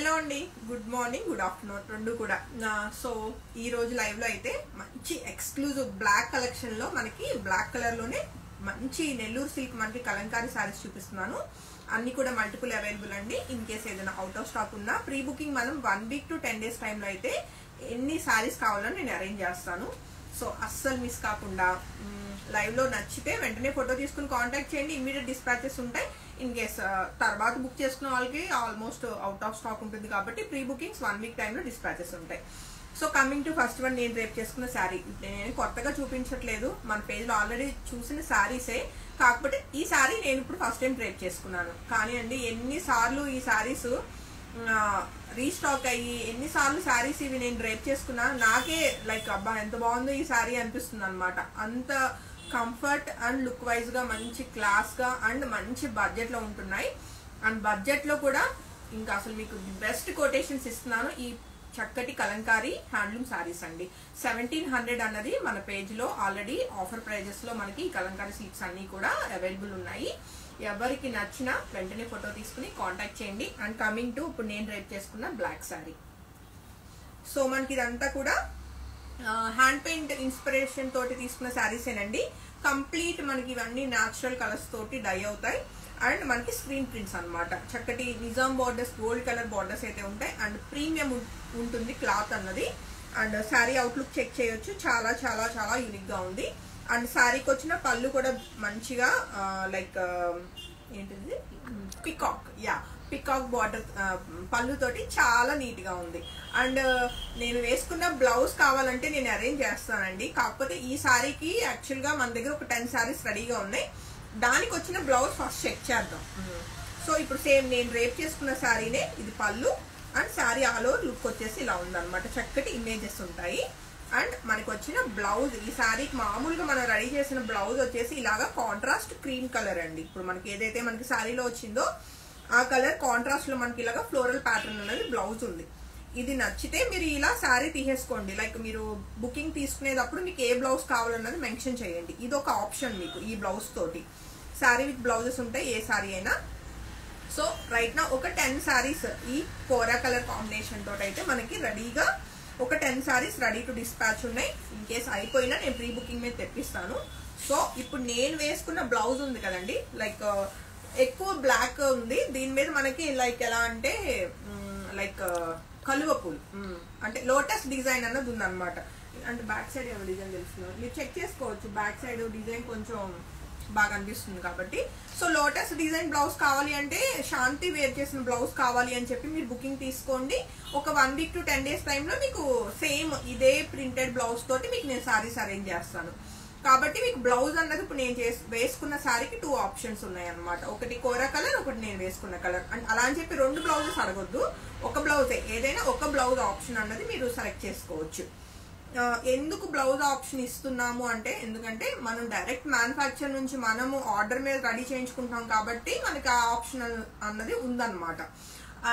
Hello అండి, good morning, good afternoon రెండు కూడా. సో ఈ రోజు లైవ్ లో అయితే మంచి ఎక్స్క్లూజివ్ బ్లాక్ కలెక్షన్ లో మనకి బ్లాక్ కలర్ లోనే మంచి నెల్లూరు సిల్క్ మనకి కలంకారీ సారీస్ చూపిస్తున్నాను. అన్ని కూడా మల్టిపుల్ అవైలబుల్ అండి. ఇన్ కేస్ ఏదైనా అవుట్ ఆఫ్ స్టాక్ ఉన్నా ప్రీ బుకింగ్ మనం 1 వీక్ to 10 days టైంలో అయితే ఎన్ని సారీస్ కావాలో నేను అరేంజ్ చేస్తాను. సో అస్సలు మిస్ కాకుండా లైవ్ లో నచ్చితే వెంటనే ఫోటో తీసుకుని కాంటాక్ట్ చేయండి. ఇమీడియట్ డిస్పాచెస్ ఉంటాయి. ఇన్ కేస్ తర్వాత బుక్ చేసుకున్న వాళ్ళకి ఆల్మోస్ట్ అవుట్ ఆఫ్ స్టాక్ ఉంటుంది కాబట్టి ప్రీ బుకింగ్స్ 1 వీక్ టైంలో డిస్పాచెస్ ఉంటాయి. So coming to first one, నేను రేపు చేసుకున్న శారీ నేను కొత్తగా చూపించట్లేదు, మన పేజ్ లో ఆల్రెడీ చూసిన శారీసే. కాకపోతే ఈ శారీ నేను ఇప్పుడు ఫస్ట్ టైం రేప్ చేసుకున్నాను. కానీ అండి ఎన్నిసార్లు ఈ శారీస్ రీస్టాక్ అయ్యి ఎన్నిసార్లు శారీస్ ఇవి నేను రేప్ చేసుకున్నా నాకే లైక్ అబ్బా ఎంత బాగుందో ఈ శారీ అనిపిస్తుంది అనమాట. అంత కంఫర్ట్ అండ్ లుక్ వైజ్ గా మంచి క్లాస్ గా అండ్ మంచి బడ్జెట్ లో ఉంటున్నాయి. అండ్ బడ్జెట్ లో కూడా ఇంకా అసలు మీకు బెస్ట్ కొటేషన్స్ ఇస్తున్నాను. ఈ చక్కటి కలంకారీ హ్యాండ్లూమ్ సారీస్ అండి. 1700 అన్నది మన పేజ్ లో ఆల్రెడీ ఆఫర్ ప్రైజెస్ లో మనకి ఈ కలంకారీ సీట్స్ అన్ని కూడా అవైలబుల్ ఉన్నాయి. ఎవరికి నచ్చినా వెంటనే ఫోటో తీసుకుని కాంటాక్ట్ చేయండి. అండ్ కమింగ్ టు ఇప్పుడు నేను రేప్ చేసుకున్న బ్లాక్ సారీ. సో మనకి ఇదంతా కూడా హ్యాండ్ పెయింట్ ఇన్స్పిరేషన్ తోటి తీసుకున్న శారీసేనండి. కంప్లీట్ మనకి ఇవన్నీ న్యాచురల్ కలర్స్ తోటి డై అవుతాయి. అండ్ మనకి స్క్రీన్ ప్రింట్స్ అనమాట. చక్కటి Nizam borders, gold colour borders అయితే ఉంటాయి. అండ్ ప్రీమియం ఉంటుంది క్లాత్ అన్నది. అండ్ శారీ అవుట్లుక్ చెక్ చేయొచ్చు, చాలా చాలా చాలా యూనిక్ గా ఉంది. అండ్ శారీకి వచ్చిన పళ్ళు కూడా మంచిగా లైక్ ఏంటిది పికాక్, పికాక్ బార్డర్ పళ్ళుతోటి చాలా నీట్ గా ఉంది. అండ్ నేను వేసుకున్న బ్లౌజ్ కావాలంటే నేను అరేంజ్ చేస్తానండి. కాకపోతే ఈ శారీకి యాక్చువల్ గా మన దగ్గర ఒక 10 శారీస్ రెడీగా ఉన్నాయి. దానికి వచ్చిన బ్లౌజ్ ఫస్ట్ చెక్ చేద్దాం. సో ఇప్పుడు సేమ్ నేను రేప్ చేసుకున్న శారీనే, ఇది పళ్ళు and sari all over look వచ్చేసి ఇలా ఉందన్నమాట. చక్కటి ఇమేజెస్ ఉంటాయి. అండ్ మనకు వచ్చిన బ్లౌజ్, ఈ శారీకి మామూలుగా మనం రెడీ చేసిన బ్లౌజ్ వచ్చేసి ఇలాగా కాంట్రాస్ట్ క్రీమ్ కలర్ అండి. ఇప్పుడు మనకి ఏదైతే మనకి శారీలో వచ్చిందో ఆ కలర్ కాంట్రాస్ట్ లో మనకి ఇలాగా ఫ్లోరల్ ప్యాటర్న్ అనేది బ్లౌజ్ ఉంది. ఇది నచ్చితే మీరు ఇలా శారీ తీసేసుకోండి. లైక్ మీరు బుకింగ్ తీసుకునేటప్పుడు మీకు ఏ బ్లౌజ్ కావాలన్నది మెన్షన్ చేయండి. ఇది ఒక ఆప్షన్ మీకు. ఈ బ్లౌజ్ తోటి శారీ విత్ బ్లౌజెస్ ఉంటాయి ఏ శారీ అయినా. సో రైట్ నా ఒక 10 శారీస్ ఈ కోరా కలర్ కాంబినేషన్ తోటి అయితే మనకి రెడీగా ఒక 10 శారీస్ రెడీ టు డిస్పాచ్ ఉన్నాయి. ఇన్ కేస్ అయిపోయినా నేను ప్రీ బుకింగ్ మీద తెప్పిస్తాను. సో ఇప్పుడు నేను వేసుకున్న బ్లౌజ్ ఉంది కదండి, లైక్ ఎక్కువ బ్లాక్ ఉంది. దీని మీద మనకి లైక్ ఎలా అంటే లైక్ కలువ పూలు అంటే లోటస్ డిజైన్ అన్నది ఉందన్నమాట. అంటే బ్యాక్ సైడ్ ఏమో డిజైన్ తెలుస్తుంది, మీరు చెక్ చేసుకోవచ్చు. బ్యాక్ సైడ్ డిజైన్ కొంచెం బాగా అనిపిస్తుంది కాబట్టి. సో లోటస్ డిజైన్ బ్లౌజ్ కావాలి అంటే శాంతి వేర్ చేసిన బ్లౌజ్ కావాలి అని చెప్పి మీరు బుకింగ్ తీసుకోండి. ఒక 1 వీక్ to 10 days టైంలో మీకు సేమ్ ఇదే ప్రింటెడ్ బ్లౌజ్ తోటి మీకు నేను సారీస్ అరేంజ్ చేస్తాను. కాబట్టి మీకు బ్లౌజ్ అన్నది ఇప్పుడు నేను వేసుకున్న శారీకి 2 ఆప్షన్స్ ఉన్నాయి అనమాట. ఒకటి కోరా కలర్, ఒకటి నేను వేసుకున్న కలర్. అండ్ అలా అని చెప్పి 2 బ్లౌజెస్ అడగొద్దు, ఒక బ్లౌజే, ఏదైనా ఒక బ్లౌజ్ ఆప్షన్ అన్నది మీరు సెలెక్ట్ చేసుకోవచ్చు. ఎందుకు బ్లౌజ్ ఆప్షన్ ఇస్తున్నాము అంటే, ఎందుకంటే మనం డైరెక్ట్ మ్యానుఫ్యాక్చర్ నుంచి మనము ఆర్డర్ మీద రెడీ చేయించుకుంటాం కాబట్టి మనకి ఆ ఆప్షన్ అన్నది ఉందన్నమాట.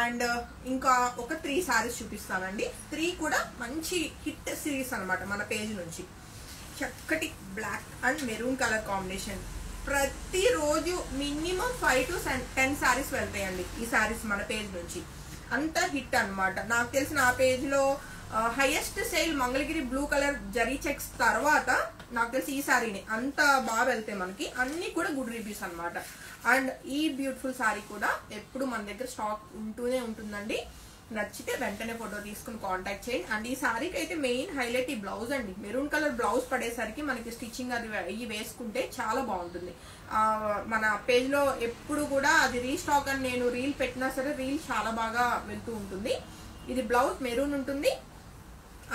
అండ్ ఇంకా ఒక 3 శారీస్ చూపిస్తానండి. 3 కూడా మంచి హిట్ సిరీస్ అనమాట మన పేజ్ నుంచి. చక్కటి black and maroon colour combination. ప్రతిరోజు మినిమం 5 to 10 శారీస్ వెళ్తాయండి ఈ శారీస్ మన పేజ్ నుంచి. అంత హిట్ అనమాట. నాకు తెలిసిన ఆ పేజ్ లో highest sale Mangalagiri blue colour zari checks తర్వాత నాకు తెలిసి ఈ శారీని అంత బాగా వెళ్తాయి మనకి. అన్ని కూడా గుడ్ రివ్యూస్ అనమాట. అండ్ ఈ బ్యూటిఫుల్ శారీ కూడా ఎప్పుడు మన దగ్గర స్టాక్ ఉంటూనే ఉంటుందండి. నచ్చితే వెంటనే ఫోటో తీసుకుని కాంటాక్ట్ చేయండి. అండ్ ఈ శారీకి అయితే మెయిన్ హైలైట్ ఈ బ్లౌజ్ అండి. మెరూన్ కలర్ బ్లౌజ్ పడేసరికి మనకి స్టిచ్చింగ్ అది అయ్యి వేసుకుంటే చాలా బాగుంటుంది. మన పేజ్ లో ఎప్పుడు కూడా అది రీస్టాక్ అని నేను రీల్ పెట్టినా సరే రీల్ చాలా బాగా వెళ్తూ ఉంటుంది. ఇది బ్లౌజ్ మెరూన్ ఉంటుంది.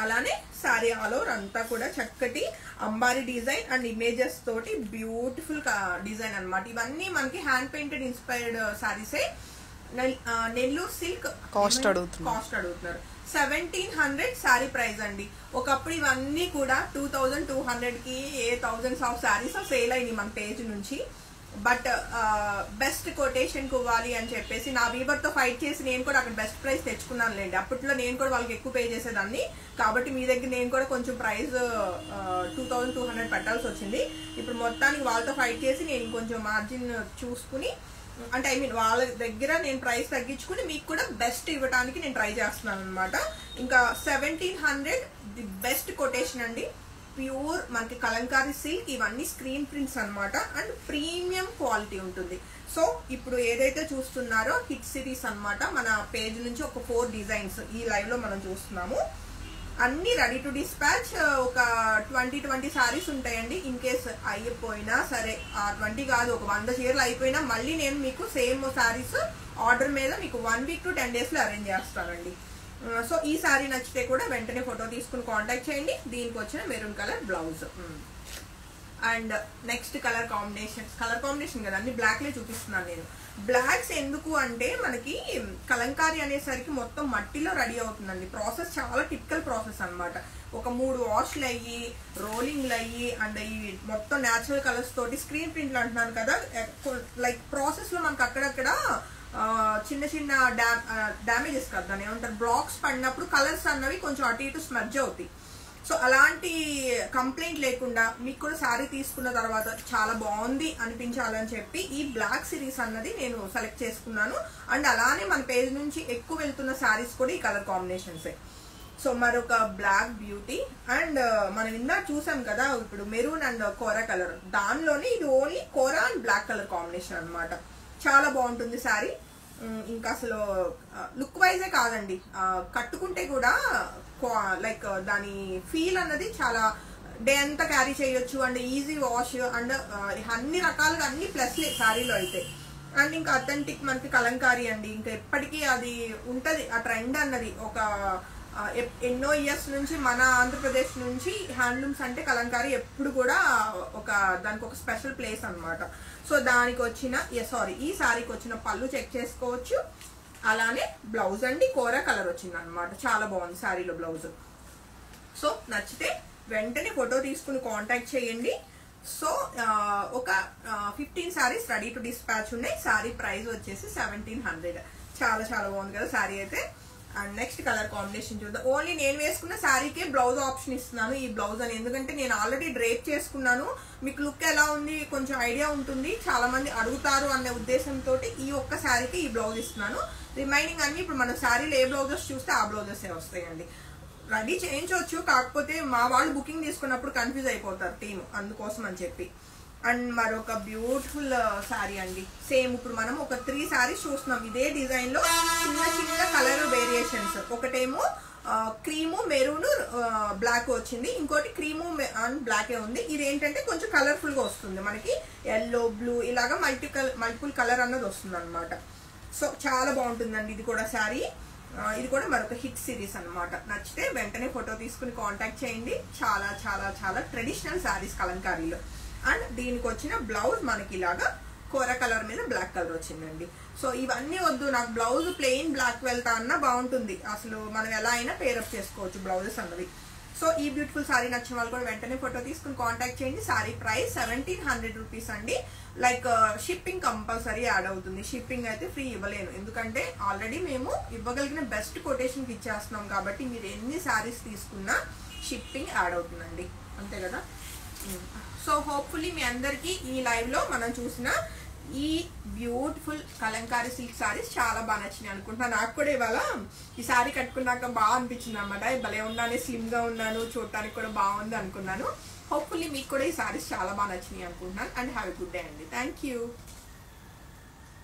అలానే శారీ ఆల్ ఓవర్ అంతా కూడా చక్కటి అంబారీ డిజైన్ అండ్ ఇమేజెస్ తోటి బ్యూటిఫుల్ డిజైన్ అనమాట. ఇవన్నీ మనకి హ్యాండ్ పెయింటెడ్ ఇన్స్పైర్డ్ శారీసే. నెల్లూరు సిల్క్ కాస్ట్ అడుగుతున్నారు. 1700 శారీ ప్రైస్ అండి. ఒకప్పుడు ఇవన్నీ కూడా 2200 కి 1000s ఆఫ్ శారీస్ సేల్ అయినాయి మన పేజ్ నుంచి. బట్ బెస్ట్ కొటేషన్ ఇవ్వాలి అని చెప్పేసి నా వీవర్ తో ఫైట్ చేసి నేను కూడా అక్కడ బెస్ట్ ప్రైస్ తెచ్చుకున్నాను లేండి. అప్పట్లో నేను కూడా వాళ్ళకి ఎక్కువ పే చేసేదాన్ని కాబట్టి మీ దగ్గర నేను కూడా కొంచెం ప్రైస్ 2200 పెట్టాల్సి వచ్చింది. ఇప్పుడు మొత్తానికి వాళ్ళతో ఫైట్ చేసి నేను కొంచెం మార్జిన్ చూసుకుని అంటే ఐ మీన్ వాళ్ళ దగ్గర నేను ప్రైస్ తగ్గించుకుని మీకు కూడా బెస్ట్ ఇవ్వడానికి నేను ట్రై చేస్తున్నాను అనమాట. ఇంకా 1700 ది బెస్ట్ కొటేషన్ అండి. ప్యూర్ మనకి కలంకారీ సిల్క్, ఇవన్నీ స్క్రీన్ ప్రింట్స్ అనమాట అండ్ ప్రీమియం క్వాలిటీ ఉంటుంది. సో ఇప్పుడు ఏదైతే చూస్తున్నారో హిట్ సిరీస్ అనమాట. మన పేజ్ నుంచి ఒక 4 డిజైన్స్ ఈ లైవ్ లో మనం చూస్తున్నాము. అన్ని రెడీ టు డిస్పాచ్. ఒక 20 సారీస్ ఉంటాయండి. ఇన్ కేస్ అయిపోయినా సరే, 20 కాదు, ఒక 100 చీరలు అయిపోయినా మళ్ళీ నేను మీకు సేమ్ సారీస్ ఆర్డర్ మీద మీకు 1 వీక్ to 10 days లో అరేంజ్ చేస్తానండి. సో ఈ సారీ నచ్చితే కూడా వెంటనే ఫోటో తీసుకుని కాంటాక్ట్ చేయండి. దీనికి వచ్చిన maroon colour blouse. And next colour combination కదా, అన్ని బ్లాక్ లే చూపిస్తున్నాను నేను. బ్లాక్స్ ఎందుకు అంటే మనకి కలంకారీ అనేసరికి మొత్తం మట్టిలో రెడీ అవుతుందండి. ప్రాసెస్ చాలా టిపికల్ ప్రాసెస్ అనమాట. ఒక 3 వాష్లు అయ్యి, రోలింగ్లు అయ్యి, అండ్ ఈ మొత్తం న్యాచురల్ కలర్స్ తోటి స్క్రీన్ ప్రింట్లు అంటున్నాను కదా, లైక్ ప్రాసెస్ లో మనకు అక్కడక్కడ చిన్న చిన్న డ్యామేజెస్ కదా, దాన్ని ఏమంటారు, బ్లాక్స్ పడినప్పుడు కలర్స్ అన్నవి కొంచెం అటు ఇటు స్మర్జ్ అవుతాయి. సో అలాంటి కంప్లైంట్ లేకుండా మీకు కూడా శారీ తీసుకున్న తర్వాత చాలా బాగుంది అనిపించాలని చెప్పి ఈ బ్లాక్ సిరీస్ అన్నది నేను సెలెక్ట్ చేసుకున్నాను. అండ్ అలానే మన పేజ్ నుంచి ఎక్కువ వెళ్తున్న శారీస్ కూడా ఈ కలర్ కాంబినేషన్సే. సో మరొక బ్లాక్ బ్యూటీ. అండ్ మనం ఇందాక చూసాం కదా ఇప్పుడు మెరూన్ అండ్ కోరా కలర్, దానిలోనే ఇది only kora and black colour combination అనమాట. చాలా బాగుంటుంది శారీ. ఇంకా అసలు లుక్ వైజే కాదండి, కట్టుకుంటే కూడా లైక్ దాని ఫీల్ అన్నది చాలా డే అంతా క్యారీ చేయొచ్చు. అండ్ ఈజీ వాష్ అండ్ అన్ని రకాలుగా అన్ని ప్లస్లే శారీలో అయితే. అండ్ ఇంకా అథెంటిక్ మనకి కలంకారీ అండి, ఇంకా ఎప్పటికీ అది ఉంటది ఆ ట్రెండ్ అన్నది. ఒక ఎన్నో ఇయర్స్ నుంచి మన ఆంధ్రప్రదేశ్ నుంచి హ్యాండ్లూమ్స్ అంటే కలంకారీ ఎప్పుడు కూడా దానికి ఒక స్పెషల్ ప్లేస్ అనమాట. సో దానికి వచ్చిన ఈ శారీకి వచ్చిన పళ్ళు చెక్ చేసుకోవచ్చు. అలానే బ్లౌజ్ అండి కోరా కలర్ వచ్చింది అనమాట. చాలా బాగుంది శారీలో బ్లౌజ్. సో నచ్చితే వెంటనే ఫోటో తీసుకుని కాంటాక్ట్ చేయండి. సో ఒక 15 సారీస్ రెడీ టు డిస్పాచ్ ఉన్నాయి. శారీ ప్రైస్ వచ్చేసి 1700. చాలా చాలా బాగుంది కదా శారీ అయితే. అండ్ నెక్స్ట్ కలర్ కాంబినేషన్ చూద్దాం. ఓన్లీ నేను వేసుకున్న శారీకే బ్లౌజ్ ఆప్షన్ ఇస్తున్నాను ఈ బ్లౌజ్ అని, ఎందుకంటే నేను ఆల్రెడీ డ్రేప్ చేసుకున్నాను. మీకు లుక్ ఎలా ఉంది కొంచెం ఐడియా ఉంటుంది, చాలా మంది అడుగుతారు అనే ఉద్దేశంతో ఈ ఒక్క శారీకి ఈ బ్లౌజ్ ఇస్తున్నాను. రిమైనింగ్ అన్ని ఇప్పుడు మన శారీలో ఏ బ్లౌజెస్ చూస్తే ఆ బ్లౌజెస్ వస్తాయండి. రెడీ చేయించవచ్చు, కాకపోతే మా వాళ్ళు బుకింగ్ తీసుకున్నప్పుడు కన్ఫ్యూజ్ అయిపోతారు టీమ్, అందుకోసం అని చెప్పి. అండ్ మరొక బ్యూటిఫుల్ శారీ అండి. సేమ్ ఇప్పుడు మనం ఒక 3 శారీస్ చూస్తున్నాం ఇదే డిజైన్ లో, చిన్న చిన్న కలర్ వేరియేషన్స్. ఒకటేమో క్రీము మెరూన్ బ్లాక్ వచ్చింది, ఇంకోటి క్రీము అండ్ బ్లాకే ఉంది. ఇది ఏంటంటే కొంచెం కలర్ఫుల్ గా వస్తుంది మనకి, ఎల్లో బ్లూ ఇలాగా మల్టిపుల్ కలర్ అన్నది వస్తుంది అనమాట. సో చాలా బాగుంటుందండి ఇది కూడా శారీ. ఇది కూడా మరొక హిట్ సిరీస్ అనమాట. నచ్చితే వెంటనే ఫోటో తీసుకుని కాంటాక్ట్ చేయండి. చాలా చాలా చాలా ట్రెడిషనల్ శారీస్ కలంకారీలో. అండ్ దీనికి వచ్చిన బ్లౌజ్ మనకి ఇలాగా కోరా కలర్ మీద బ్లాక్ కలర్ వచ్చిందండి. సో ఇవన్నీ వద్దు, నాకు బ్లౌజ్ ప్లెయిన్ బ్లాక్ వెళ్తా అన్నా బాగుంటుంది. అసలు మనం ఎలా అయినా పేరప్ చేసుకోవచ్చు బ్లౌజెస్ అన్నది. సో ఈ బ్యూటిఫుల్ శారీ నచ్చిన వాళ్ళు కూడా వెంటనే ఫోటో తీసుకుని కాంటాక్ట్ చేయండి. శారీ ప్రైస్ 1700 రూపీస్ అండి. లైక్ షిప్పింగ్ కంపల్సరీ యాడ్ అవుతుంది. షిప్పింగ్ అయితే ఫ్రీ ఇవ్వలేను, ఎందుకంటే ఆల్రెడీ మేము ఇవ్వగలిగిన బెస్ట్ కొటేషన్కి ఇచ్చేస్తున్నాం కాబట్టి మీరు ఎన్ని శారీస్ తీసుకున్నా షిప్పింగ్ యాడ్ అవుతుందండి, అంతే కదా. సో హోప్ఫుల్లీ మీ అందరికీ ఈ లైవ్ లో మనం చూసిన ఈ బ్యూటిఫుల్ కలంకారీ సిల్క్ సారీస్ చాలా బాగా నచ్చినాయి అనుకుంటున్నాను. నాకు కూడా ఇవాళ ఈ సారీ కట్టుకున్నాక బాగా అనిపించింది అనమాట. భలే ఉన్నాను, స్లిమ్ గా ఉన్నాను, చూడటానికి కూడా బాగుంది అనుకున్నాను. హోప్ఫుల్లీ మీకు కూడా ఈ సారీస్ చాలా బాగా నచ్చినాయి అనుకుంటున్నాను. And have a good day అండి. Thank you.